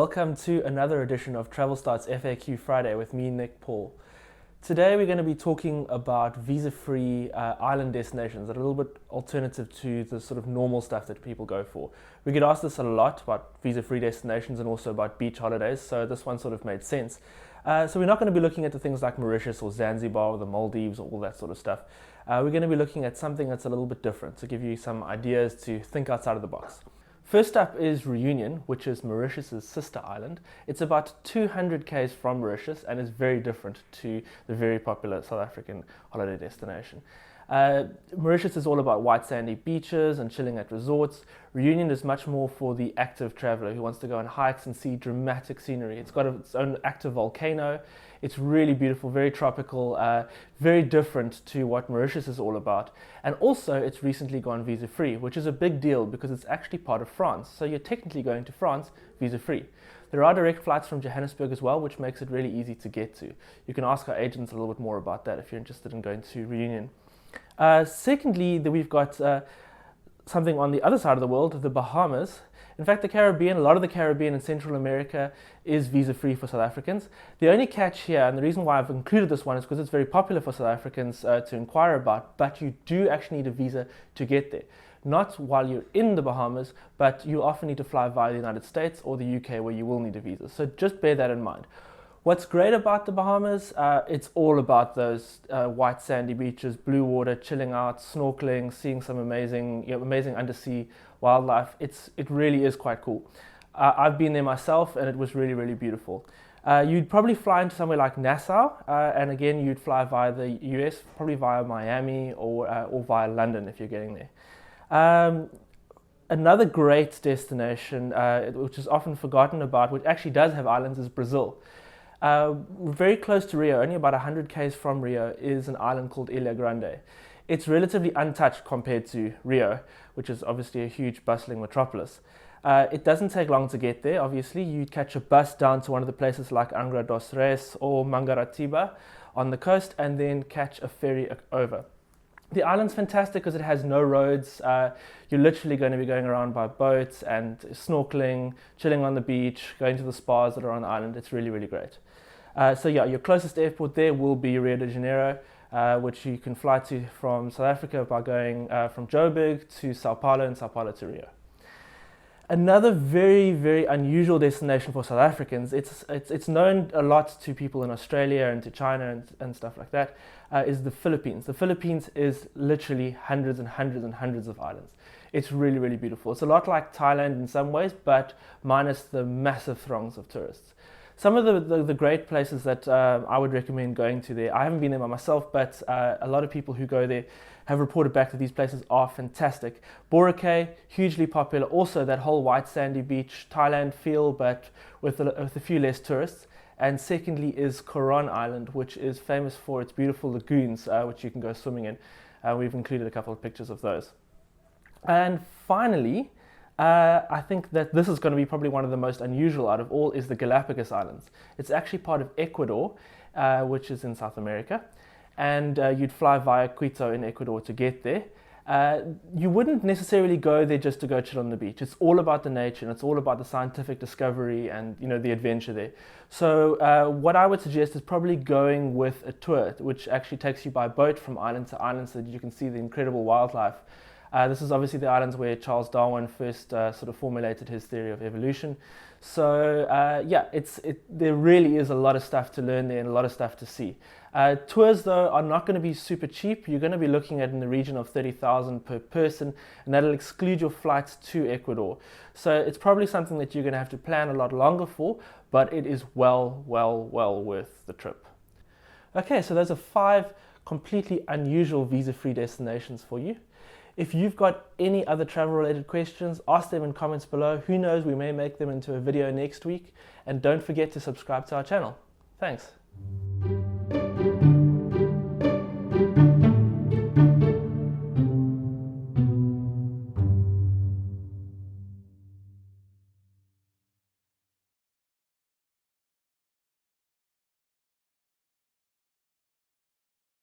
welcome to another edition of Travelstart's FAQ Friday with me, Nick Paul. Today we're going to be talking about visa-free island destinations that are a little bit alternative to the sort of normal stuff that people go for. We get asked this a lot about visa-free destinations and also about beach holidays, so this one sort of made sense. So we're not going to be looking at the things like Mauritius or Zanzibar or the Maldives or all that sort of stuff. We're going to be looking at something that's a little bit different to give you some ideas to think outside of the box. First up is Reunion, which is Mauritius's sister island. It's about 200 km from Mauritius and is very different to the very popular South African holiday destination. Mauritius is all about white sandy beaches and chilling at resorts. Reunion is much more for the active traveler who wants to go on hikes and see dramatic scenery. It's got its own active volcano. It's really beautiful, very tropical, very different to what Mauritius is all about. And also, it's recently gone visa-free, which is a big deal because it's actually part of France. So you're technically going to France visa-free. There are direct flights from Johannesburg as well, which makes it really easy to get to. You can ask our agents a little bit more about that if you're interested in going to Reunion. Secondly, we've got something on the other side of the world, the Bahamas. In fact, the Caribbean, a lot of the Caribbean and Central America is visa-free for South Africans. The only catch here, and the reason why I've included this one, is because it's very popular for South Africans to inquire about, but you do actually need a visa to get there. Not while you're in the Bahamas, but you often need to fly via the United States or the UK where you will need a visa. So just bear that in mind. What's great about the Bahamas, it's all about those white sandy beaches, blue water, chilling out, snorkeling, seeing some amazing undersea wildlife. It really is quite cool. I've been there myself and it was really, really beautiful. You'd probably fly into somewhere like Nassau, and again you'd fly via the US, probably via Miami or via London if you're getting there. Another great destination, which is often forgotten about, which actually does have islands, is Brazil. Very close to Rio, only about 100 km from Rio, is an island called Ilha Grande. It's relatively untouched compared to Rio, which is obviously a huge bustling metropolis. It doesn't take long to get there, obviously. You'd catch a bus down to one of the places like Angra dos Reis or Mangaratiba on the coast and then catch a ferry over. The island's fantastic because it has no roads. You're literally going to be going around by boats and snorkeling, chilling on the beach, going to the spas that are on the island. It's really, really great. So yeah, your closest airport there will be Rio de Janeiro, which you can fly to from South Africa by going from Joburg to Sao Paulo and Sao Paulo to Rio. Another very, very unusual destination for South Africans, it's known a lot to people in Australia and to China and stuff like that, is the Philippines. The Philippines is literally hundreds and hundreds and hundreds of islands. It's really, really beautiful. It's a lot like Thailand in some ways, but minus the massive throngs of tourists. Some of the great places that I would recommend going to there, I haven't been there by myself, but a lot of people who go there have reported back that these places are fantastic. Boracay, hugely popular. Also that whole white sandy beach, Thailand feel, but with a few less tourists. And secondly is Coron Island, which is famous for its beautiful lagoons, which you can go swimming in. We've included a couple of pictures of those. And finally, I think that this is going to be probably one of the most unusual out of all, is the Galapagos Islands. It's actually part of Ecuador, which is in South America. And you'd fly via Quito in Ecuador to get there. You wouldn't necessarily go there just to go chill on the beach. It's all about the nature and it's all about the scientific discovery and the adventure there. So what I would suggest is probably going with a tour, which actually takes you by boat from island to island so that you can see the incredible wildlife. This is obviously the islands where Charles Darwin first sort of formulated his theory of evolution. So yeah, there really is a lot of stuff to learn there and a lot of stuff to see. Tours though are not going to be super cheap. You're going to be looking at in the region of 30,000 per person, and that'll exclude your flights to Ecuador. So it's probably something that you're going to have to plan a lot longer for, but it is well worth the trip. Okay, so those are 5 completely unusual visa-free destinations for you. If you've got any other travel-related questions, ask them in comments below. Who knows, we may make them into a video next week. And don't forget to subscribe to our channel. Thanks.